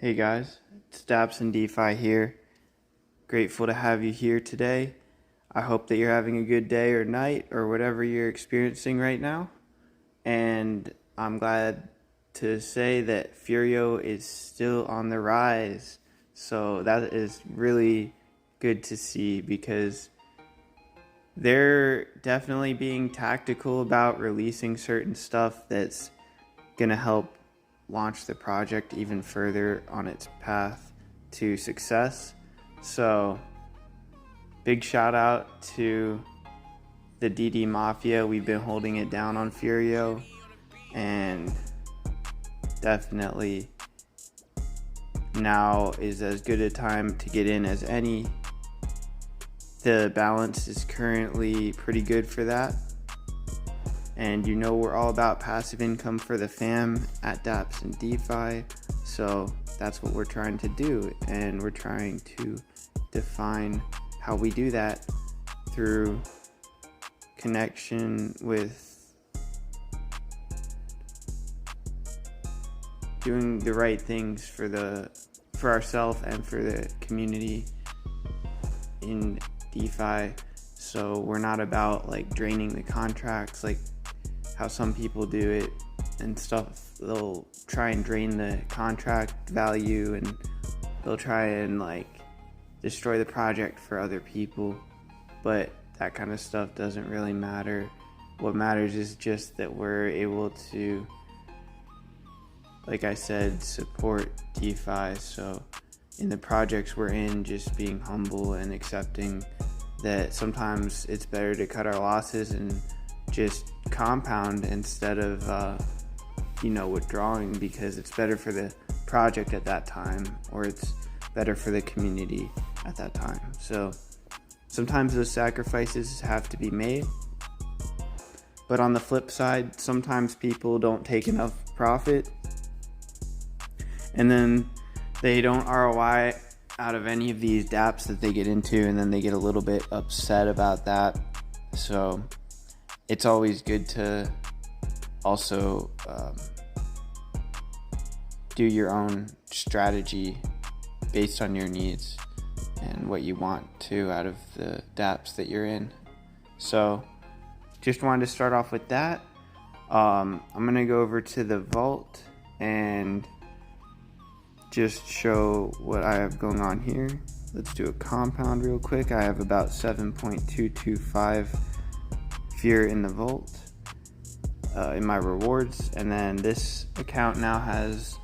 Hey guys, it's DAPPs and DeFi here. Grateful to have you here today. I hope that you're having a good day or night or whatever you're experiencing right now. And I'm glad to say that Furio is still on the rise. So that is really good to see because they're definitely being tactical about releasing certain stuff that's going to help launch the project even further on its path to success. So big shout out to the DD Mafia. We've been holding it down on Furio, and definitely now is as good a time to get in as any. The balance is currently pretty good for that. And you know we're all about passive income for the fam at DAPPs and DeFi. So that's what we're trying to do. And we're trying to define how we do that through connection with doing the right things for ourselves and for the community in DeFi. So we're not about like draining the contracts like how some people do it and stuff. They'll try and drain the contract value and they'll try and like destroy the project for other people, but that kind of stuff doesn't really matter. What matters is just that we're able to, like I said, support DeFi. So in the projects we're in, just being humble and accepting that sometimes it's better to cut our losses and just compound instead of withdrawing, because it's better for the project at that time, or it's better for the community at that time. So sometimes those sacrifices have to be made, but on the flip side, sometimes people don't take enough profit and then they don't ROI out of any of these DApps that they get into, and then they get a little bit upset about that. So it's always good to also do your own strategy based on your needs and what you want to out of the DApps that you're in. So just wanted to start off with that. I'm going to go over to the vault and just show what I have going on here. Let's do a compound real quick. I have about 7.225 Fear in the vault in my rewards, and then this account now has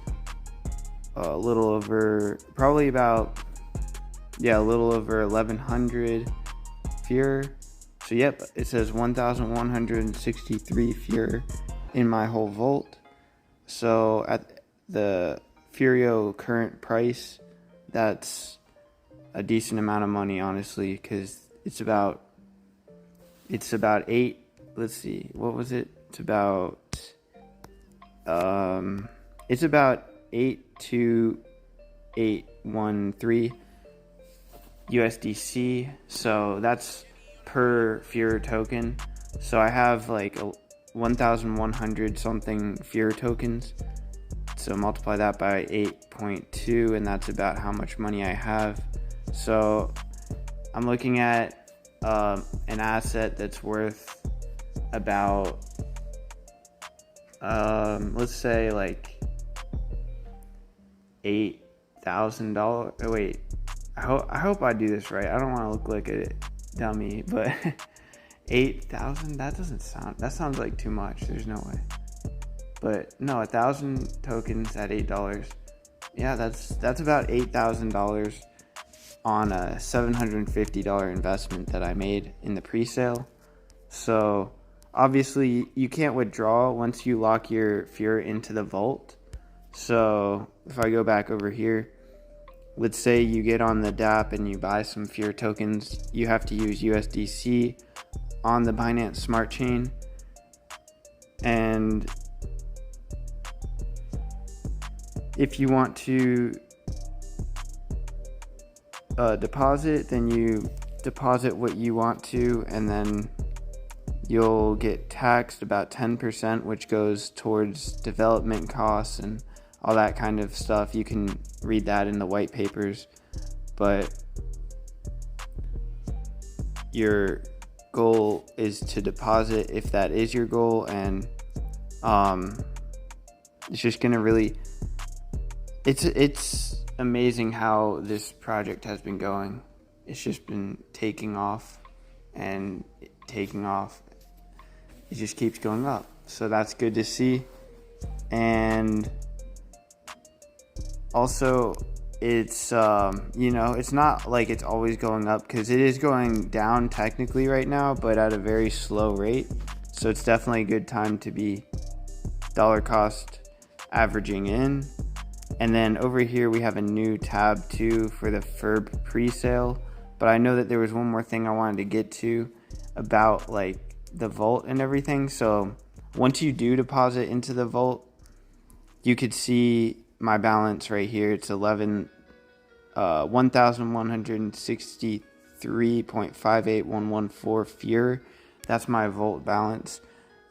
a little over 1100 Fear. So yep, it says 1163 Fear in my whole vault. So at the Furio current price, that's a decent amount of money, honestly, because it's about 8. Let's see, what was it? It's about 82813 USDC. So that's per Fear token. So I have like 1,100 something Fear tokens. So multiply that by 8.2, and that's about how much money I have. So I'm looking at an asset that's worth about let's say like $8,000. Oh, wait, I hope I do this right. I don't want to look like a dummy, but 8,000, that sounds like too much. There's no way. But no, 1,000 tokens at $8. Yeah, that's about $8,000 on a $750 investment that I made in the pre-sale. So obviously you can't withdraw once you lock your Fear into the vault. So if I go back over here, let's say you get on the DApp and you buy some Fear tokens, you have to use USDC on the Binance Smart Chain, and if you want to deposit, then you deposit what you want to, and then you'll get taxed about 10%, which goes towards development costs and all that kind of stuff. You can read that in the white papers, but your goal is to deposit if that is your goal, and it's just gonna really, it's amazing how this project has been going. It's just been taking off and taking off. It just keeps going up, so that's good to see. And also, it's it's not like it's always going up, because it is going down technically right now, but at a very slow rate. So it's definitely a good time to be dollar cost averaging in. And then over here we have a new tab too for the FERB pre-sale. But I know that there was one more thing I wanted to get to about like the vault and everything. So once you do deposit into the vault, you could see my balance right here. It's 1,163.58114 Furio. That's my vault balance,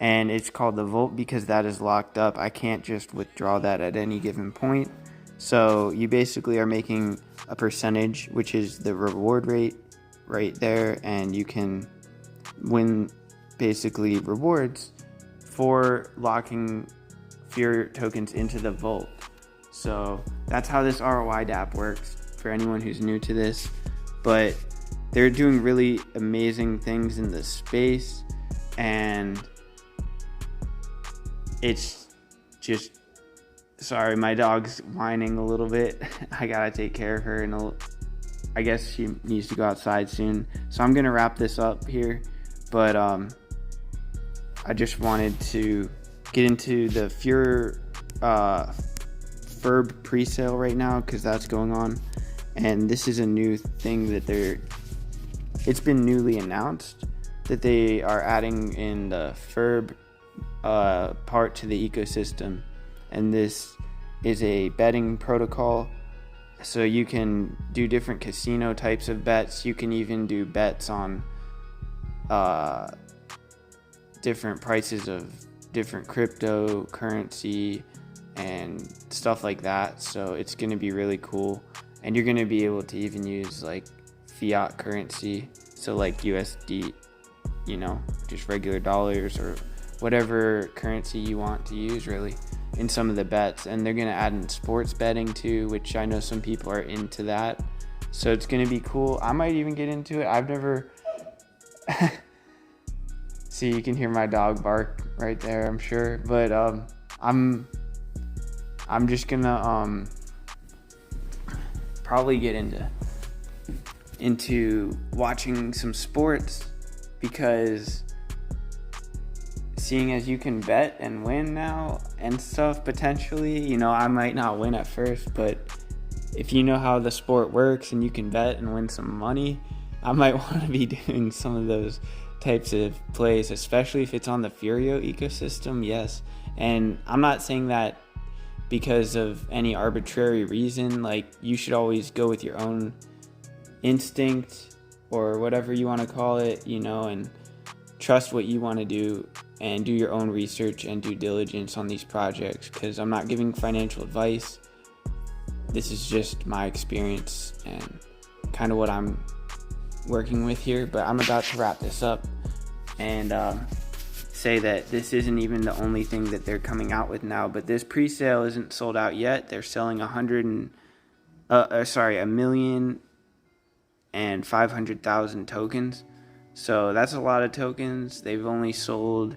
and it's called the vault because that is locked up. I can't just withdraw that at any given point. So you basically are making a percentage, which is the reward rate right there, and you can win basically rewards for locking Furio tokens into the vault. So that's how this ROI DAPP works for anyone who's new to this. But they're doing really amazing things in the space, and it's just, sorry, my dog's whining a little bit. I gotta take care of her, and I guess she needs to go outside soon. So I'm gonna wrap this up here. But I just wanted to get into the Furio FERB pre-sale right now, because that's going on, and this is a new thing that it's been newly announced that they are adding in the FERB part to the ecosystem, and this is a betting protocol. So you can do different casino types of bets. You can even do bets on different prices of different cryptocurrency and stuff like that. So it's going to be really cool, and you're going to be able to even use like fiat currency, so like USD, just regular dollars or whatever currency you want to use really in some of the bets. And they're going to add in sports betting too, which I know some people are into that, so it's going to be cool. I might even get into it. I've never see, you can hear my dog bark right there, I'm sure, but I'm just gonna probably get into watching some sports, because seeing as you can bet and win now and stuff potentially, I might not win at first, but if you know how the sport works and you can bet and win some money, I might want to be doing some of those types of plays, especially if it's on the Furio ecosystem. Yes, and I'm not saying that because of any arbitrary reason. Like, you should always go with your own instinct or whatever you want to call it, and trust what you want to do and do your own research and due diligence on these projects, because I'm not giving financial advice. This is just my experience and kind of what I'm working with here. But I'm about to wrap this up and say that this isn't even the only thing that they're coming out with now, but this pre-sale isn't sold out yet. They're selling 1,500,000 tokens, so that's a lot of tokens. They've only sold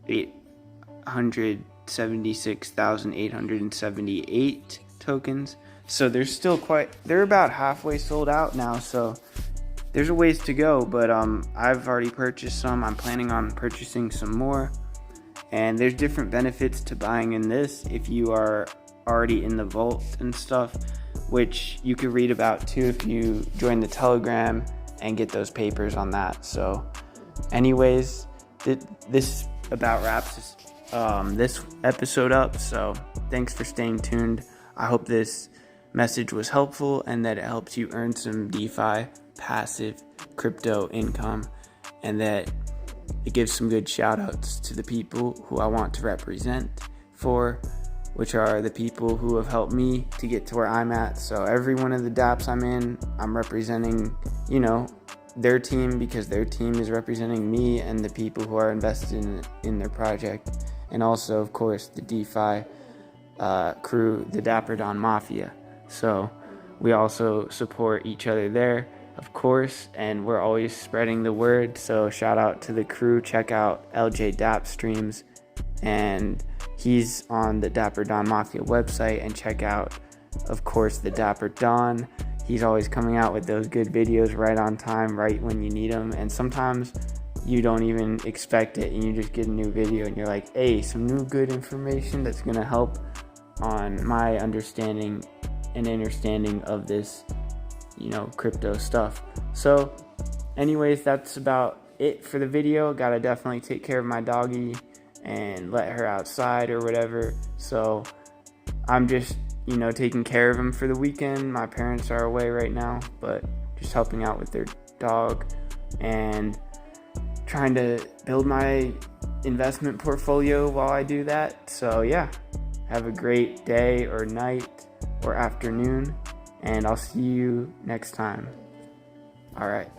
876,878 tokens, so they're about halfway sold out now, so there's a ways to go. But I've already purchased some. I'm planning on purchasing some more, and there's different benefits to buying in this if you are already in the vault and stuff, which you could read about too if you join the Telegram and get those papers on that. So anyways, this about wraps this episode up, so thanks for staying tuned. I hope this message was helpful and that it helps you earn some DeFi passive crypto income, and that it gives some good shout outs to the people who I want to represent for which are the people who have helped me to get to where I'm at. So every one of the DAPPs I'm in, I'm representing, their team, because their team is representing me and the people who are invested in their project. And also, of course, the DeFi crew, the DAPPerDon Mafia. So we also support each other there, of course, and we're always spreading the word. So shout out to the crew. Check out LJ DAPP streams, and he's on the DAPPerDon Mafia website. And check out, of course, the DAPPerDon. He's always coming out with those good videos right on time, right when you need them. And sometimes you don't even expect it, and you just get a new video and you're like, hey, some new good information that's gonna help on my understanding and understanding of this, crypto stuff. So anyways, that's about it for the video. Gotta definitely take care of my doggy and let her outside or whatever. So I'm just, taking care of him for the weekend. My parents are away right now, but just helping out with their dog and trying to build my investment portfolio while I do that. So yeah, have a great day or night or afternoon, and I'll see you next time. All right.